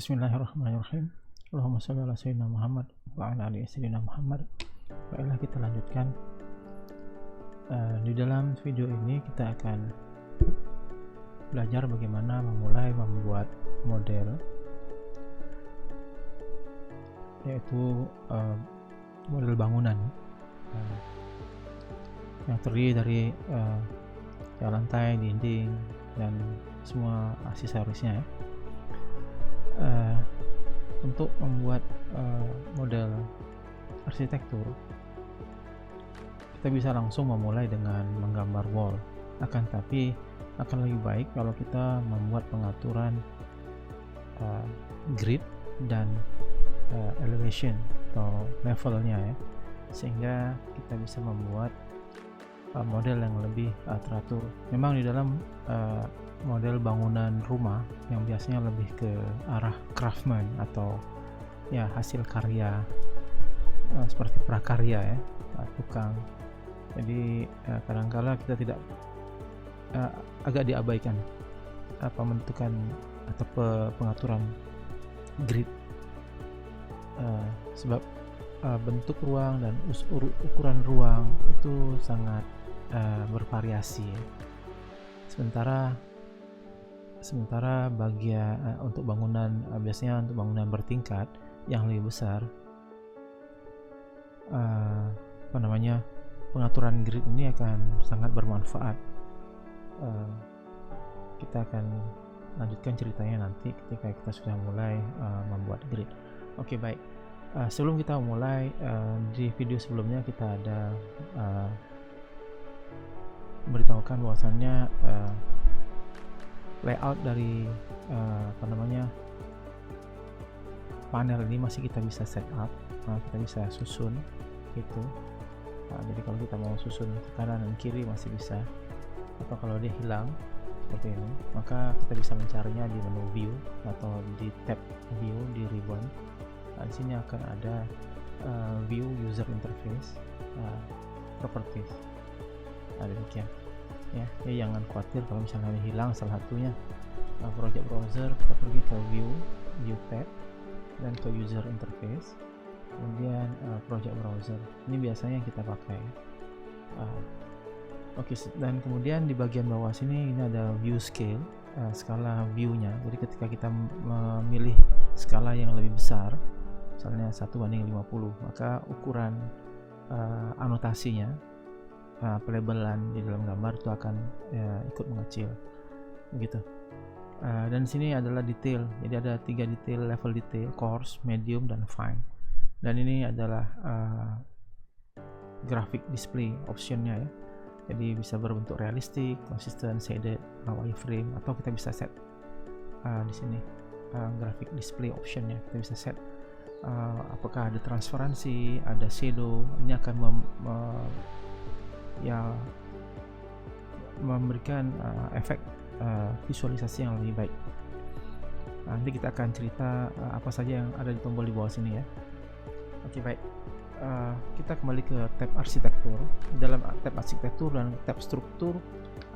Bismillahirrahmanirrahim. Allahumma sholli ala sayyidina Muhammad wa ala ali sayyidina Muhammad. Baiklah, kita lanjutkan. Di dalam video ini kita akan belajar bagaimana memulai membuat model, yaitu model bangunan yang terdiri dari lantai, dinding, dan semua aksesorisnya ya. Untuk membuat model arsitektur, kita bisa langsung memulai dengan menggambar wall, tapi akan lebih baik kalau kita membuat pengaturan grid dan elevation atau levelnya ya, sehingga kita bisa membuat model yang lebih teratur. Memang di dalam model bangunan rumah yang biasanya lebih ke arah craftsman atau ya hasil karya, seperti prakarya ya, tukang. Jadi kadangkala kita tidak agak diabaikan pembentukan atau pengaturan grid, sebab bentuk ruang dan ukuran ruang itu sangat bervariasi ya. Sementara bagian untuk bangunan, biasanya untuk bangunan bertingkat yang lebih besar, pengaturan grid ini akan sangat bermanfaat. Kita akan lanjutkan ceritanya nanti ketika kita sudah mulai membuat grid. Oke, baik. Sebelum kita mulai, di video sebelumnya kita ada memberitahukan bahwasannya layout dari panel ini masih kita bisa setup, kita bisa susun gitu. Jadi kalau kita mau susun ke kanan dan kiri masih bisa, atau kalau dia hilang seperti ini, maka kita bisa mencarinya di menu view atau di tab view di ribbon. Di sini akan ada view user interface, properties. Demikian ya, jangan khawatir kalau misalnya hilang salah satunya. Project browser, kita pergi ke view tab dan ke user interface, kemudian project browser. Ini biasanya yang kita pakai. Dan kemudian di bagian bawah sini ini ada view scale, skala view-nya. Jadi ketika kita memilih skala yang lebih besar, misalnya 1:50, maka ukuran anotasinya, pelabelan di dalam gambar itu akan ikut mengecil begitu. Dan di sini adalah detail. Jadi ada 3 detail, level detail: coarse, medium, dan fine. Dan ini adalah graphic display optionnya ya. Jadi bisa berbentuk realistik, konsisten, shaded, wireframe, atau kita bisa set di sini graphic display optionnya. Kita bisa set apakah ada transparansi, ada shadow. Ini akan memberikan efek visualisasi yang lebih baik. Nanti kita akan cerita apa saja yang ada di tombol di bawah sini ya. Oke, baik. Kita kembali ke tab arsitektur. Dalam tab arsitektur dan tab struktur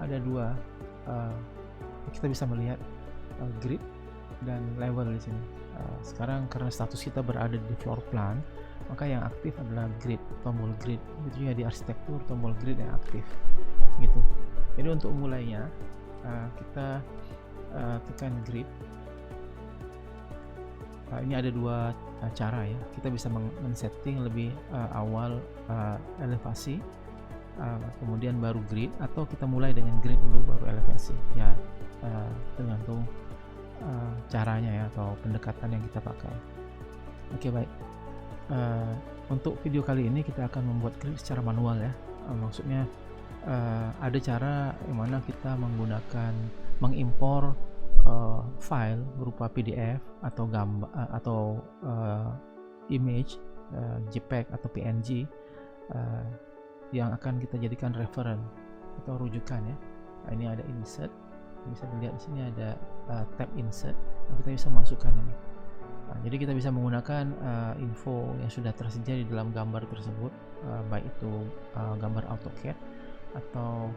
ada 2. Kita bisa melihat grid dan level di sini. Sekarang karena status kita berada di floor plan, maka yang aktif adalah grid, tombol grid. Itu juga di arsitektur, tombol grid yang aktif gitu. Jadi untuk mulainya kita tekan grid. Ini ada 2 cara ya. Kita bisa men-setting lebih awal elevasi, kemudian baru grid, atau kita mulai dengan grid dulu baru elevasi ya, tergantung caranya ya, atau pendekatan yang kita pakai. Oke, baik. Untuk video kali ini kita akan membuat grid secara manual ya. Maksudnya ada cara yang mana kita mengimpor file berupa PDF atau gambar atau image, JPEG atau PNG, yang akan kita jadikan reference atau rujukan ya. Ini ada insert, bisa dilihat di sini ada tab insert. Kita bisa masukkan ini. Jadi kita bisa menggunakan info yang sudah tersedia di dalam gambar tersebut, baik itu gambar AutoCAD atau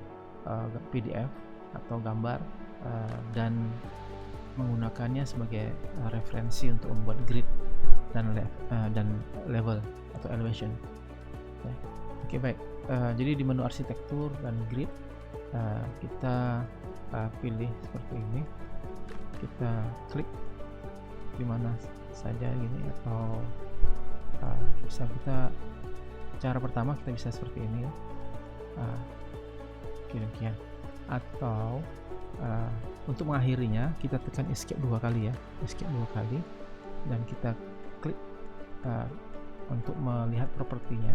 PDF atau gambar, dan menggunakannya sebagai referensi untuk membuat grid dan level atau elevation. Ya. Oke, baik. Jadi di menu arsitektur dan grid kita pilih seperti ini. Kita klik di mana saja gini, atau bisa kita cara pertama kita bisa seperti ini ya. Demikian. Atau untuk mengakhirinya kita tekan escape 2 kali ya, escape 2 kali, dan kita klik untuk melihat propertinya.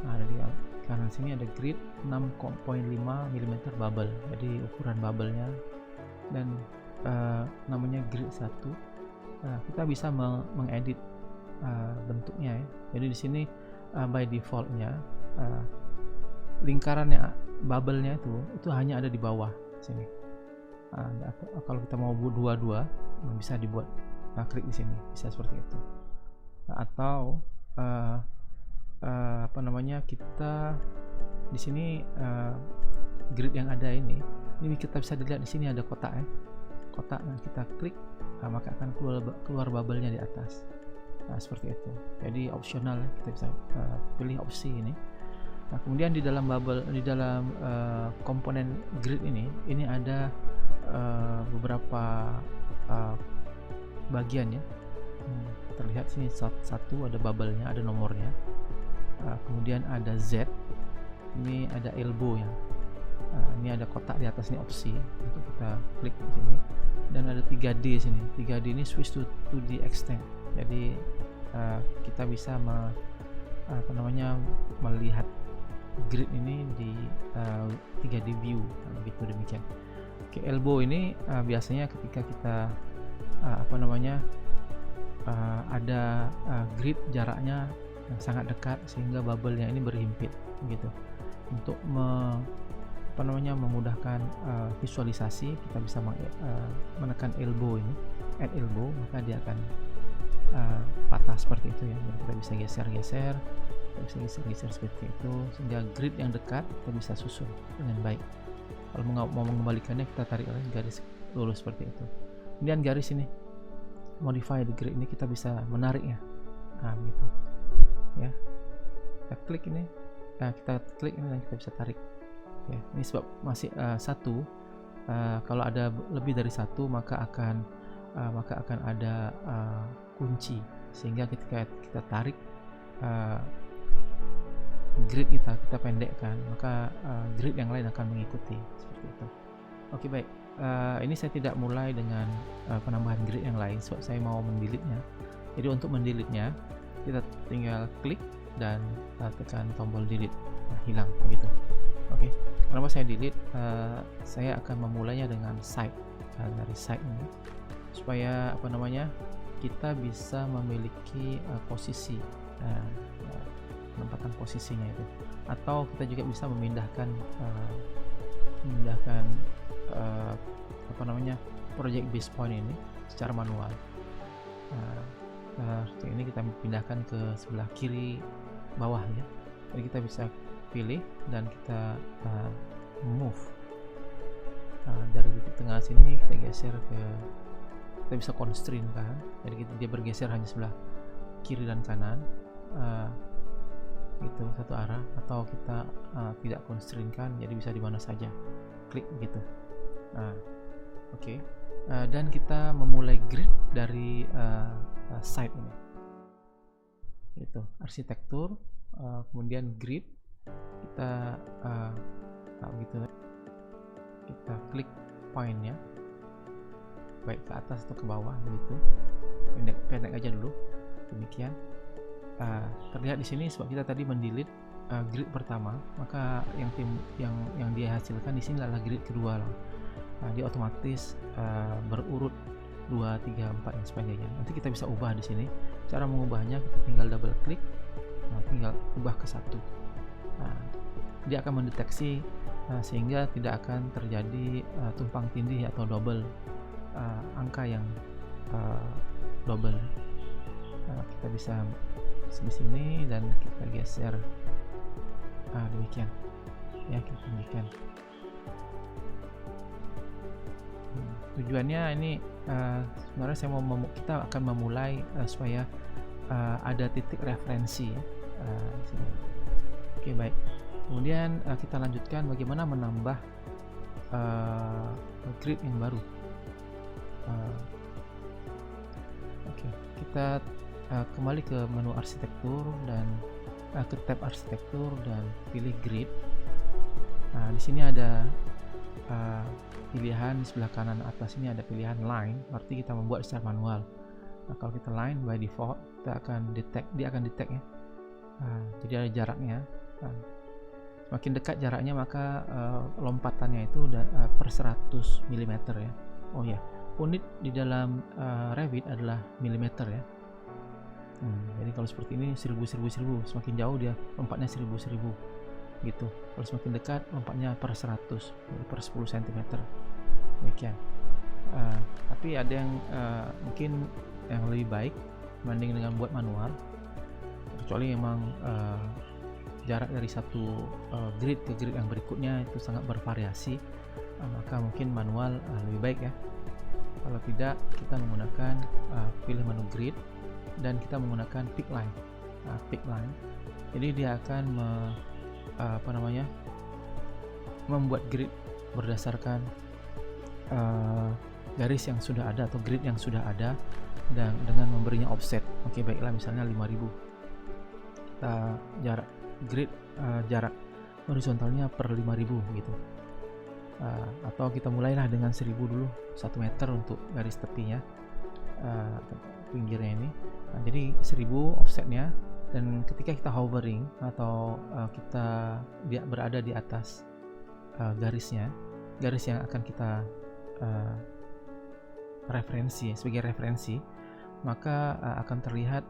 Nah, di kanan sini ada grid 6,5 mm bubble, jadi ukuran bubble-nya, dan namanya grid 1. Kita bisa mengedit bentuknya ya. Jadi di sini by defaultnya lingkarannya, bubble-nya itu hanya ada di bawah sini. Kalau kita mau buat dua-dua, bisa dibuat klik di sini, bisa seperti itu. Atau kita di sini grid yang ada ini kita bisa dilihat di sini ada kotak ya, kotak, dan kita klik maka akan keluar bubble-nya di atas. Nah, seperti itu. Jadi opsional ya, kita bisa pilih opsi ini. Nah, kemudian di dalam bubble, di dalam komponen grid ini ada beberapa bagian ya. Terlihat sini satu ada bubble-nya, ada nomornya. Kemudian ada Z, ini ada elbow ya. Ini ada kotak di atas, ini opsi untuk kita klik di sini. Dan ada 3D sini. 3D ini switch to 2D extend. Jadi kita bisa melihat grid ini di 3D view, begitu demikian. Oke, elbow ini biasanya ketika kita ada grid jaraknya yang sangat dekat sehingga bubble-nya ini berhimpit gitu. Untuk memudahkan visualisasi, kita bisa menekan elbow ini, add elbow, maka dia akan patah seperti itu ya. Jadi kita bisa geser-geser, kita bisa geser-geser seperti itu sehingga grid yang dekat kita bisa susun dengan baik. Kalau mau mengembalikannya, kita tarik garis lurus seperti itu. Kemudian garis ini, modify the grid ini, kita bisa menariknya. Nah, begitu ya. Kita klik ini, dan kita bisa tarik ya. Ini sebab masih satu. Kalau ada lebih dari satu, maka akan ada kunci, sehingga ketika kita tarik grid kita pendekkan, maka grid yang lain akan mengikuti seperti itu. Oke, baik. Ini saya tidak mulai dengan penambahan grid yang lain sebab saya mau mendelete-nya. Jadi untuk mendelete-nya, kita tinggal klik dan tekan tombol delete. Nah, hilang begitu. Oke. Kenapa saya delete? Saya akan memulainya dengan side, dari side ini, supaya kita bisa memiliki posisi, penempatan posisinya itu. Atau kita juga bisa memindahkan project base point ini secara manual. Seperti ini kita pindahkan ke sebelah kiri bawah ya. Jadi kita bisa pilih dan kita move dari titik tengah sini, kita geser kita bisa constrain kan. Jadi dia bergeser hanya sebelah kiri dan kanan gitu, satu arah. Atau kita tidak constrain kan, jadi bisa di mana saja, klik gitu. Oke. Dan kita memulai grid dari side ini, itu arsitektur, kemudian grid, kita gitu, kita klik pointnya, baik ke atas atau ke bawah begitu. Pendek aja dulu, demikian. Terlihat di sini sebab kita tadi mendelete grid pertama, maka yang dia hasilkan di sini adalah grid kedua lah. Dia otomatis berurut 2, 3, 4 dan sebagainya. Nanti kita bisa ubah di sini. Cara mengubahnya, kita tinggal double klik, tinggal ubah ke 1. Dia akan mendeteksi sehingga tidak akan terjadi tumpang tindih atau double angka yang double. Kita bisa di sini dan kita geser demikian ya, kita demikian. tujuannya ini sebenarnya kita akan memulai supaya ada titik referensi ya, di sini. Oke, baik. Kemudian kita lanjutkan bagaimana menambah grid yang baru. Oke, kita kembali ke menu arsitektur dan ke tab arsitektur dan pilih grid. Di sini ada pilihan di sebelah kanan atas ini ada pilihan line, berarti kita membuat secara manual. Kalau kita line by default dia akan detect ya. Jadi ada jaraknya. Semakin dekat jaraknya maka lompatannya itu per 100 mm ya. Oh ya, unit di dalam Revit adalah milimeter ya. Jadi kalau seperti ini 1000, semakin jauh dia lompatnya 1000 gitu. Kalau semakin dekat lompatnya per 100, per 10 cm. Demikian. Tapi ada yang mungkin yang lebih baik dibanding dengan buat manual, kecuali memang jarak dari satu grid ke grid yang berikutnya itu sangat bervariasi, maka mungkin manual lebih baik ya. Kalau tidak, kita menggunakan pilih menu grid dan kita menggunakan pick line. Pick line, jadi dia akan membuat grid berdasarkan garis yang sudah ada atau grid yang sudah ada dan dengan memberinya offset. Oke, baiklah, misalnya 5000. Kita jarak horizontalnya per 5000 gitu. Atau kita mulailah dengan 1000 dulu, 1 meter untuk garis tepinya, pinggirnya ini. Jadi 1000 offsetnya, dan ketika kita hovering atau dia berada di atas garis yang akan kita sebagai referensi, maka akan terlihat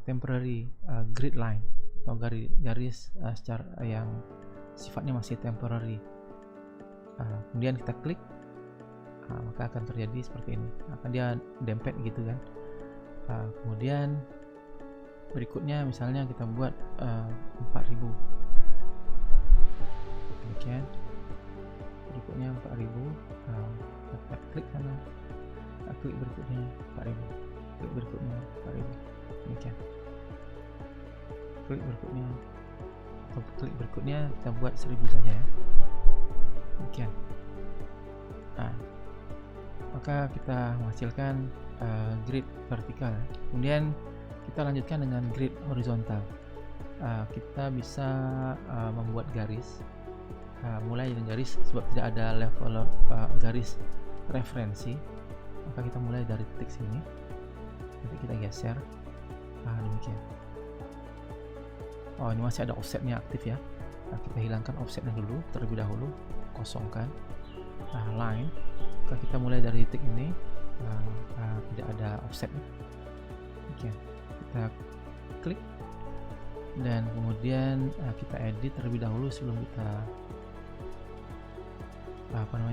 temporary grid line atau garis secara yang sifatnya masih temporary. Kemudian kita klik, maka akan terjadi seperti ini, akan dia dempet gitu kan. Kemudian berikutnya misalnya kita buat 4000, demikian. Berikutnya 4000, kita klik sana, klik berikutnya 4000, klik berikutnya 4000, demikian. Klik berikutnya kita buat 1000 saja ya, demikian. Maka kita menghasilkan grid vertikal. Kemudian kita lanjutkan dengan grid horizontal. Kita bisa membuat garis, mulai dengan garis, sebab tidak ada level garis referensi, maka kita mulai dari titik sini, nanti kita geser, demikian. Ini masih ada offsetnya aktif ya. Kita hilangkan offsetnya dulu, terlebih dahulu, kosongkan line. Maka kita mulai dari titik ini, tidak ada offsetnya, demikian. Kita klik dan kemudian kita edit terlebih dahulu sebelum kita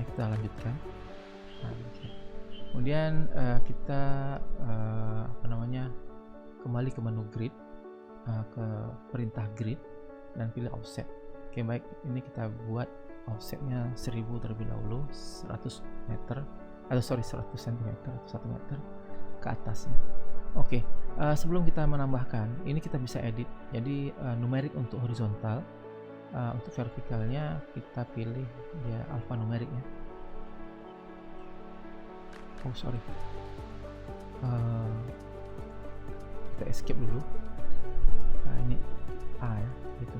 kita lanjutkan. Kemudian kita kembali ke menu grid, ke perintah grid dan pilih offset. Oke, baik, ini kita buat offsetnya 1000 terlebih dahulu, 100 cm atau 1 meter ke atasnya. Oke, sebelum kita menambahkan, ini kita bisa edit. Jadi numerik untuk horizontal, untuk vertikalnya kita pilih dia alphanumerik ya. Kita escape dulu. Ini A ya, gitu.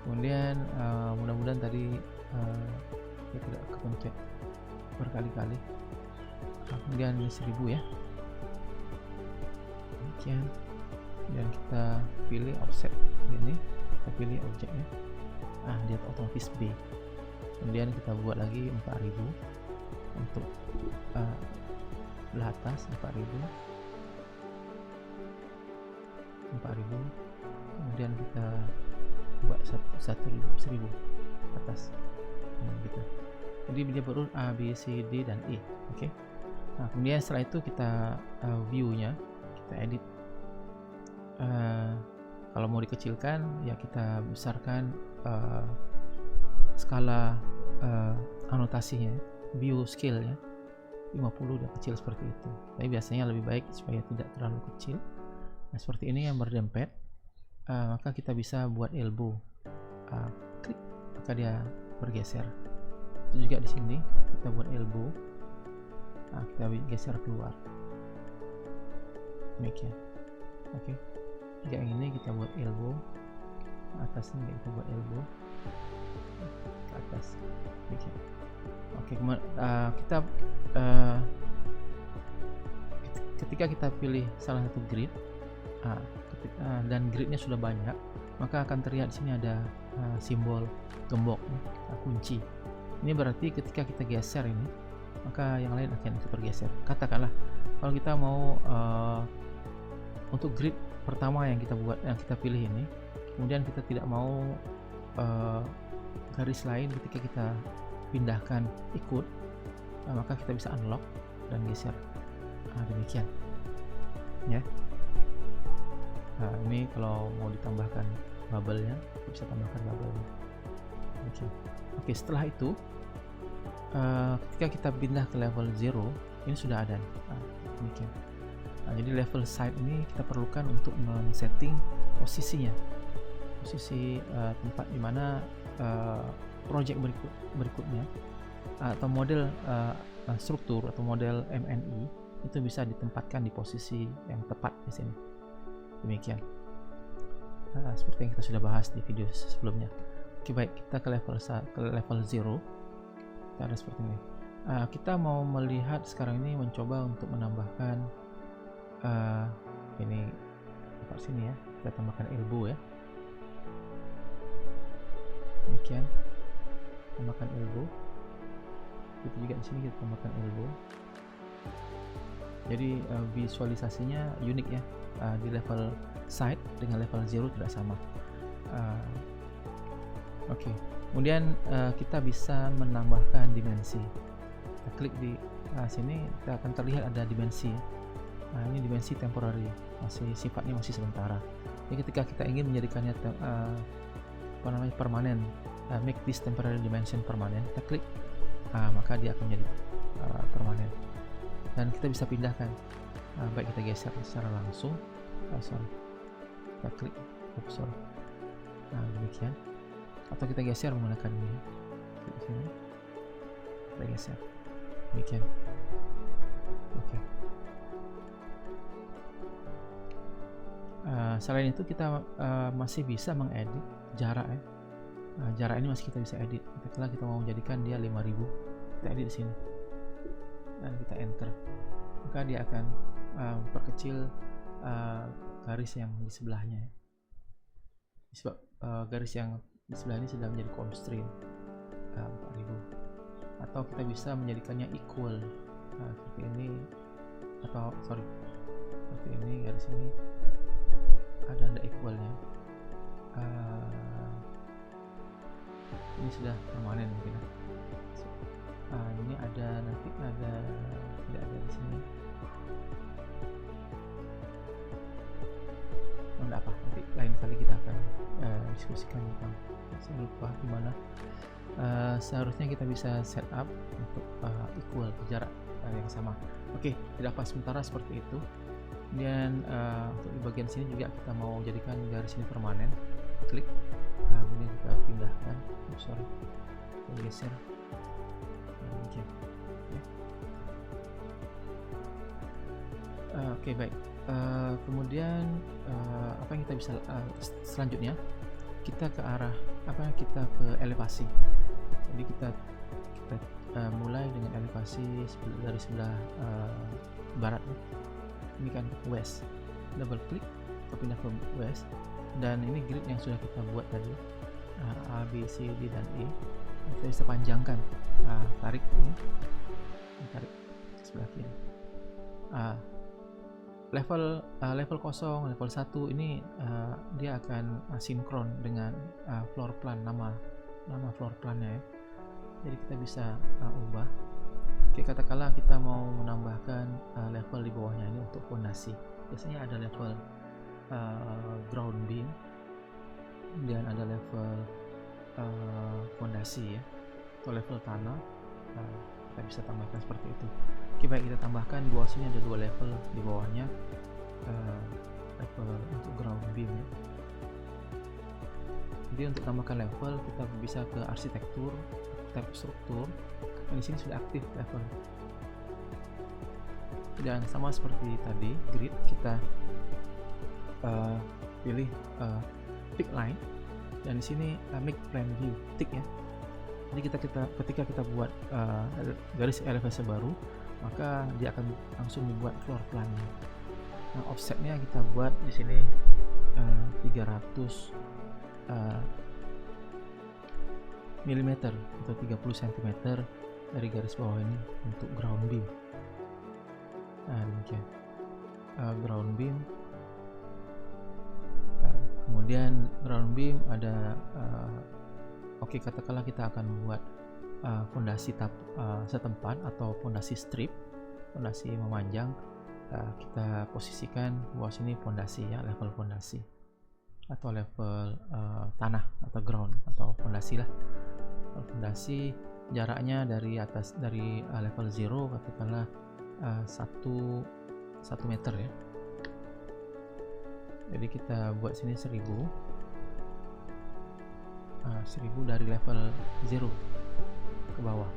Kemudian mudah-mudahan tadi saya tidak kepencet berkali-kali. Kemudian ini 1000 ya, demikian. Dan kita pilih offset ini, kita pilih objeknya, dia otomatis B. Kemudian kita buat lagi 4000 untuk belah atas, 4000, kemudian kita buat 1000 atas, gitu. Jadi dia berurut A, B, C, D dan E. Oke. Kemudian setelah itu kita view-nya kita edit. Kalau mau dikecilkan ya kita besarkan skala anotasinya. view scale ya, 50 udah kecil seperti itu, tapi biasanya lebih baik supaya tidak terlalu kecil. Nah seperti ini yang berdempet, maka kita bisa buat elbow, klik maka dia bergeser. Itu juga di sini kita buat elbow, kita geser keluar demikian. Oke, yang ini kita buat elbow, atasnya kita buat elbow ke atas demikian. Oke, kita ketika kita pilih salah satu grid dan gridnya sudah banyak, maka akan terlihat di sini ada simbol gembok kunci. Ini berarti ketika kita geser ini, maka yang lain akan ikut bergeser. Katakanlah kalau kita mau untuk grid pertama yang kita buat, yang kita pilih ini, kemudian kita tidak mau garis lain ketika kita pindahkan ikut, maka kita bisa unlock dan geser. Demikian ya. Ini kalau mau ditambahkan bubble-nya, bisa tambahkan bubble-nya. Oke, setelah itu ketika kita pindah ke level 0, ini sudah ada. Demikian. Jadi level side ini kita perlukan untuk men-setting posisinya, posisi tempat dimana project berikutnya atau model struktur atau model MNI itu bisa ditempatkan di posisi yang tepat di sini. Demikian. Seperti yang kita sudah bahas di video sebelumnya. Oke, baik, kita ke level 0. Kita ada seperti ini. Kita mau melihat sekarang ini, mencoba untuk menambahkan ini tempat sini ya. Kita tambahkan elbow ya. Demikian. Tambahkan elbow. Itu juga di sini kita tambahkan elbow. Jadi visualisasinya unik ya. Di level side dengan level 0 tidak sama. Oke. Kemudian kita bisa menambahkan dimensi. Kita klik di sini, kita akan terlihat ada dimensi. Ini dimensi temporary, sifatnya masih sementara. Jadi ketika kita ingin menjadikannya permanen, make this temporary dimension permanen, kita klik, maka dia akan menjadi permanen. Dan kita bisa pindahkan, baik kita geser secara langsung, kita klik, demikian. Atau kita geser menggunakan ini, klik di sini, kita geser, demikian. Oke. Selain itu kita masih bisa mengedit jarak ya. Jarak ini masih kita bisa edit. Ketika kita mau menjadikan dia 5000, kita edit di sini dan kita enter, maka dia akan memperkecil garis yang di sebelahnya. Sebab garis yang di sebelah ini sudah menjadi constraint 4000. Atau kita bisa menjadikannya equal, seperti ini, atau seperti ini, garis ini ada equalnya. Ini sudah permanen mungkin. Ini ada, nanti ada, tidak ada di sini. Tidak apa, nanti lain kali kita akan diskusikan tentang, saya lupa gimana. Seharusnya kita bisa setup untuk equal, jarak yang sama. Oke, tidak apa, sementara seperti itu. Kemudian untuk di bagian sini juga kita mau jadikan garis ini permanen, klik, kemudian kita pindahkan, kita geser, demikian. Oke, baik. Kemudian apa yang kita bisa selanjutnya, kita ke arah kita ke elevasi. Jadi kita mulai dengan elevasi dari sebelah barat. Ini kan west, double klik, kita pindah ke west, dan ini grid yang sudah kita buat tadi, A, B, C, D, dan E. Kita bisa panjangkan, tarik ini, tarik ke sebelah kiri. Level 0, level 1 ini dia akan sinkron dengan floor plan, nama floor plannya ya. Jadi kita bisa ubah. Oke, katakanlah kita mau menambahkan level di bawahnya ini untuk fondasi. Biasanya ada level ground beam, dan ada level fondasi ya, atau level tanah. kita bisa tambahkan seperti itu. Oke, baik, kita tambahkan di bawah sini ada 2 level di bawahnya, level untuk ground beam ya. Jadi untuk tambahkan level kita bisa ke arsitektur, tab struktur, dan di sini sudah aktif level. Dan sama seperti tadi grid, kita pilih pick line, dan di sini make plan view, tick ya. Jadi ketika kita buat garis elevasi baru, maka dia akan langsung membuat floor plan-nya. Nah, offsetnya kita buat di sini 300 mm atau 30 cm dari garis bawah ini untuk ground beam. Nah, demikian ground beam. Kemudian ground beam ada oke, katakanlah kita akan membuat fondasi setempat atau fondasi strip, fondasi memanjang. Kita posisikan bawah sini fondasi ya, level fondasi atau level tanah atau ground atau fondasi lah. Fondasi jaraknya dari level 0 katakanlah 1 meter ya. Jadi kita buat sini 1000 dari level 0 ke bawah,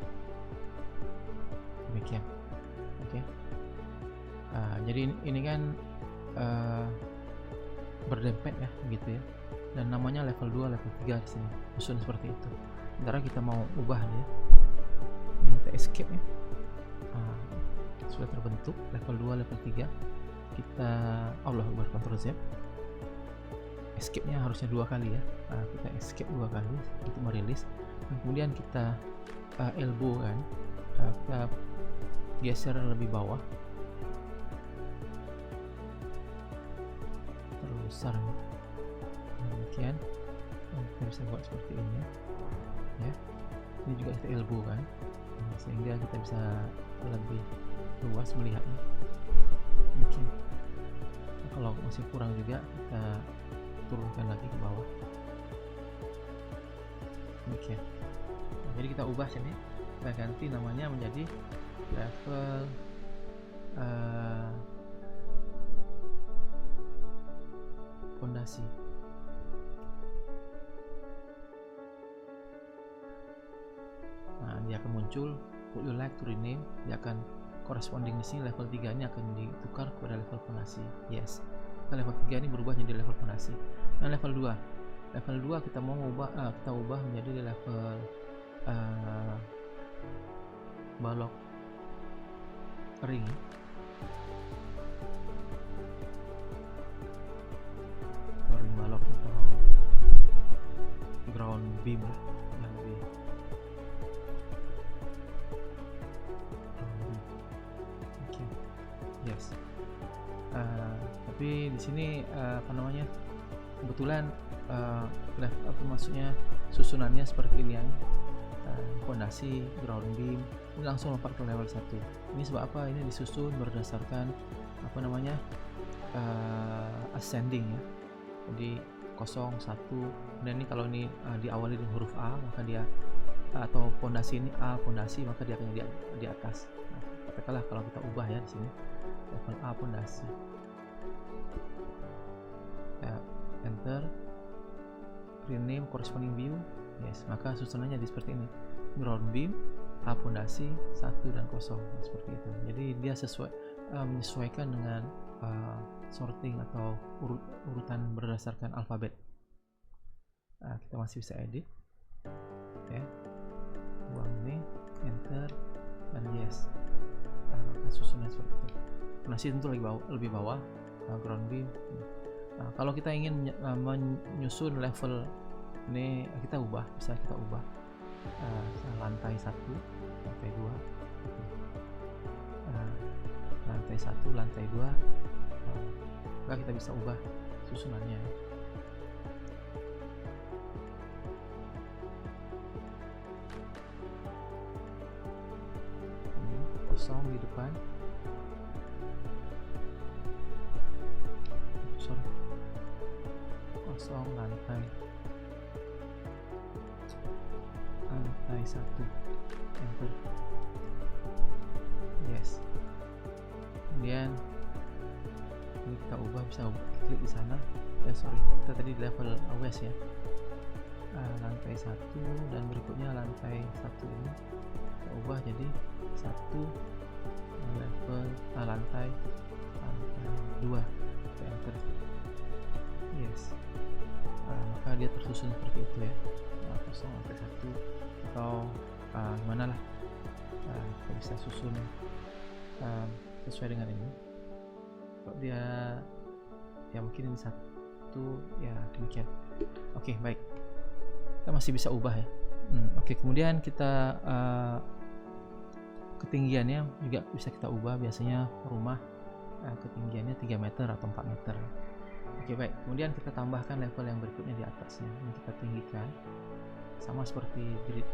demikian. Oke. Jadi ini kan berdempet ya, gitu ya. Dan namanya level 2, level 3 di sini, susun seperti itu. Sementara kita mau ubah ya, ini kita escape ya. Sudah terbentuk level 2, level 3. Kita Ctrl Z. Escape-nya harusnya 2 kali ya. Kita escape 2 kali untuk merilis. Dan kemudian kita elbow kan, kita geser lebih bawah, terlalu besar nih. Demikian, kita bisa buat seperti ini ya. Ini juga kita elbow kan, sehingga kita bisa lebih luas melihatnya. Mungkin kalau masih kurang juga kita turunkan lagi ke bawah. Oke. Nah, jadi kita ubah sini, kita ganti namanya menjadi level fondasi. Nah, dia akan muncul would you like to rename, dia akan corresponding di sini level 3 ini akan ditukar kepada level fondasi. Yes. Level 3 ini berubah jadi level fondasi. Nah, level 2 kita mau kita ubah menjadi level balok ring. Ring balok atau ground beam lah yang lebih. Okay. Yes. Tapi di sini kebetulan maksudnya susunannya seperti ini ya. Fondasi, ground beam, ini langsung lompat ke level 1. Ini sebab apa? Ini disusun berdasarkan ascending ya. Jadi 0, 1, dan ini kalau ini diawali dengan huruf A, maka dia atau fondasi ini A fondasi, maka dia akan di atas. Nah, katakanlah kalau kita ubah ya di sini level A fondasi. Enter, rename corresponding view. Yes, maka susunannya seperti ini. Ground beam, A fondasi, 1 dan 0. Nah, seperti itu. Jadi dia menyesuaikan dengan sorting atau urutan berdasarkan alfabet. Kita masih bisa edit. Oke. Buang ini, enter, dan yes. Maka susunannya seperti itu. Fondasi tentu lebih bawah, ground beam. Kalau kita ingin menyusun level ini, bisa kita ubah lantai 1, lantai 2, lantai 1, lantai 2, maka kita bisa ubah susunannya. Ini kosong di depan. kosong lantai lantai 1, enter. Yes. Kemudian ini kita ubah, bisa klik di sana. Sorry, kita tadi di level west ya. Lantai 1 dan berikutnya lantai 1 ini kita ubah jadi 1 level lantai 2, kita enter. Yes. Maka dia tersusun seperti itu ya, kosong lantai 1 atau gimana lah, kita bisa susun sesuai dengan ini. Kalau dia ya mungkin ini 1 ya demikian. Oke, baik, kita masih bisa ubah ya. Oke, kemudian kita ketinggiannya juga bisa kita ubah. Biasanya rumah ketinggiannya 3 meter atau 4 meter. Oke, baik, kemudian kita tambahkan level yang berikutnya di atasnya. Ini kita tinggikan sama seperti grid.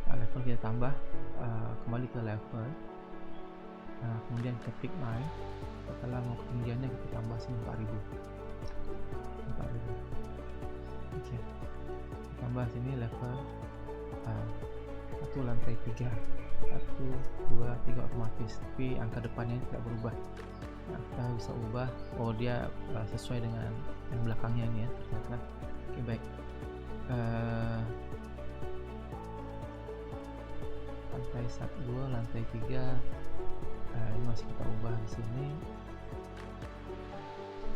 Level kita tambah, kembali ke level, kemudian kita pick line. Setelah mau ketinggiannya kita tambah 4.000. Oke, tambah sini level 1 lantai 3, 1, 2, 3 otomatis, tapi angka depannya tidak berubah. Kita bisa ubah, dia sesuai dengan yang belakangnya ini ya ternyata. Oke, baik, lantai 1, 2, lantai 3, ini masih kita ubah di sini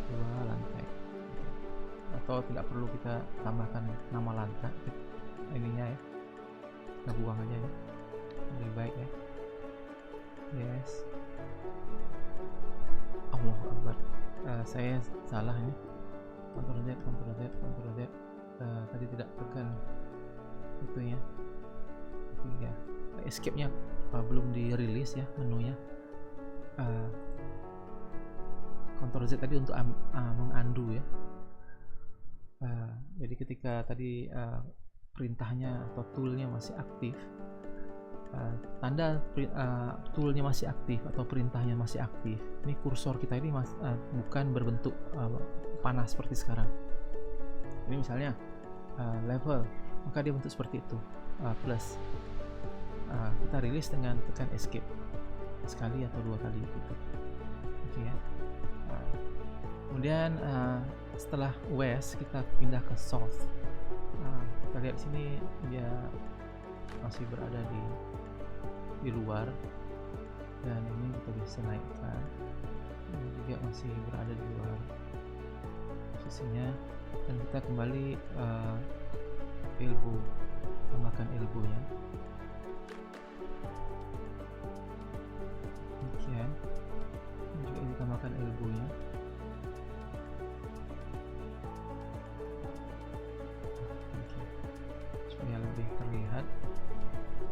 2 lantai, atau tidak perlu kita tambahkan nama lantai ininya ya, kita buang aja ya, lebih baik ya. Yes. Allah Akbar, saya salah ini, Ctrl Z, tadi tidak tekan itunya, ya, escape nya belum dirilis ya menunya. Ctrl Z tadi untuk mengundo ya. Jadi ketika tadi perintahnya atau toolnya masih aktif, tanda toolnya masih aktif atau perintahnya masih aktif, ini kursor kita ini bukan berbentuk panas seperti sekarang. Ini misalnya level, maka dia bentuk seperti itu, plus. Kita rilis dengan tekan escape sekali atau 2 kali gitu. Oke ya. Kemudian setelah west kita pindah ke south. Kita lihat sini dia masih berada di luar, dan ini kita bisa naikkan, ini juga masih berada di luar posisinya, dan kita kembali elbow, tambahkan elbow-nya. Demikian, ini juga ditambahkan elbow-nya. Supaya lebih terlihat,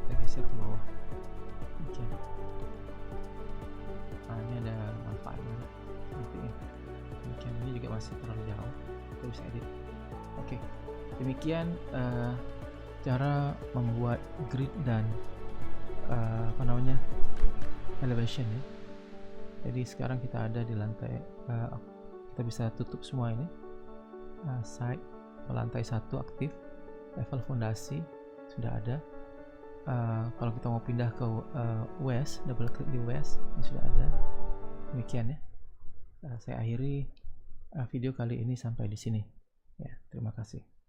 kita geser ke bawah. Demikian. Ini ada manfaatnya nantinya. Demikian, ini juga masih terlalu jauh, kita bisa edit. Oke, demikian cara membuat grid dan elevation ya. Jadi sekarang kita ada di lantai, kita bisa tutup semua ini, side lantai 1 aktif, level fondasi sudah ada. Kalau kita mau pindah ke west, double klik di west, ini sudah ada. Demikian ya. Saya akhiri video kali ini sampai di sini ya. Terima kasih.